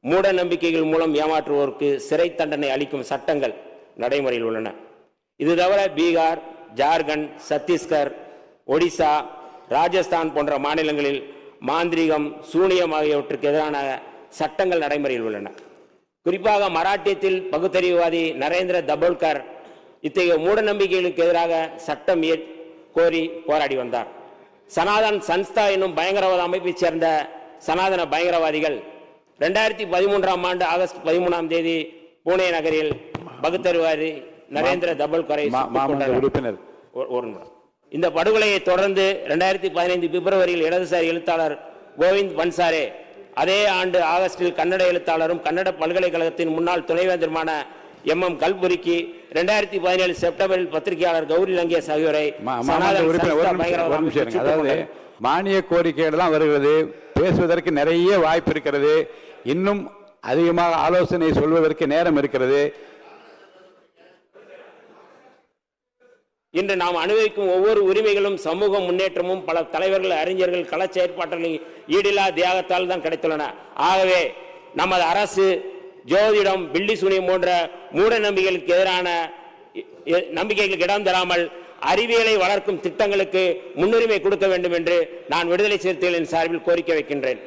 மூட நம்பிக்கைகள் மூலம் ஏமாற்றுவோருக்கு சிறை தண்டனை அளிக்கும் சட்டங்கள் நடைமுறையில் உள்ளன. இது தவிர பீகார், ஜார்க்கண்ட், சத்தீஸ்கர், ஒடிசா, ராஜஸ்தான் போன்ற மாநிலங்களில் மாந்திரீகம், சூனியம் ஆகியவற்றுக்கு எதிரான சட்டங்கள் நடைமுறையில் உள்ளன. குறிப்பாக மராட்டியத்தில் பகுத்தறிவுவாதி நரேந்திர தபோல்கர் இத்தகைய மூட நம்பிக்கைகளுக்கு எதிராக சட்டம் கோரி போராடி வந்தார். சனாதன் சன்ஸ்தா என்னும் பயங்கரவாத அமைப்பைச் சேர்ந்த சனாதன பயங்கரவாதிகள் 2013ஆம் ஆண்டு ஆகஸ்ட் 13ஆம் தேதி புனே நகரில் பகுத்தறிவுவாதி நரேந்திர தபோல்கரை உறுப்பினர். இந்த படுகொலையை தொடர்ந்து 2015 பிப்ரவரியில் இடதுசாரி எழுத்தாளர் கோவிந்த் பன்சாரே, அதே ஆண்டு ஆகஸ்டில் கன்னட எழுத்தாளரும் கன்னட பல்கலைக்கழகத்தின் முன்னாள் துணைவேந்தருமான MM கல்புரிக்கு 2017 செப்டம்பரில் பத்திரிகையாளர் கௌரி லங்கேஷ் ஆகியோரை மானிய கோரிக்கைகள் எல்லாம் வருகிறது. பேசுவதற்கு நிறைய வாய்ப்பு இருக்கிறது. இன்னும் அதிகமாக ஆலோசனை சொல்வதற்கு நேரம் இருக்கிறது. இன்று நாம் அனுபவிக்கும் ஒவ்வொரு உரிமைகளும் சமூக முன்னேற்றமும் பல தலைவர்கள், அறிஞர்கள், கள செயற்பாடுகளின் ஈடில்லா தியாகத்தால் தான் கிடைத்துள்ளன. ஆகவே நமது அரசு ஜோதிடம், பில்லி சூனியம் போன்ற மூட நம்பிக்கைகளுக்கு எதிரான நம்பிக்கைகளுக்கு இடம் தராமல் அறிவியலை வளர்க்கும் திட்டங்களுக்கு முன்னுரிமை கொடுக்க வேண்டும் என்று நான் விடுதலை சிறுத்தைகளின் சார்பில் கோரிக்கை வைக்கின்றேன்.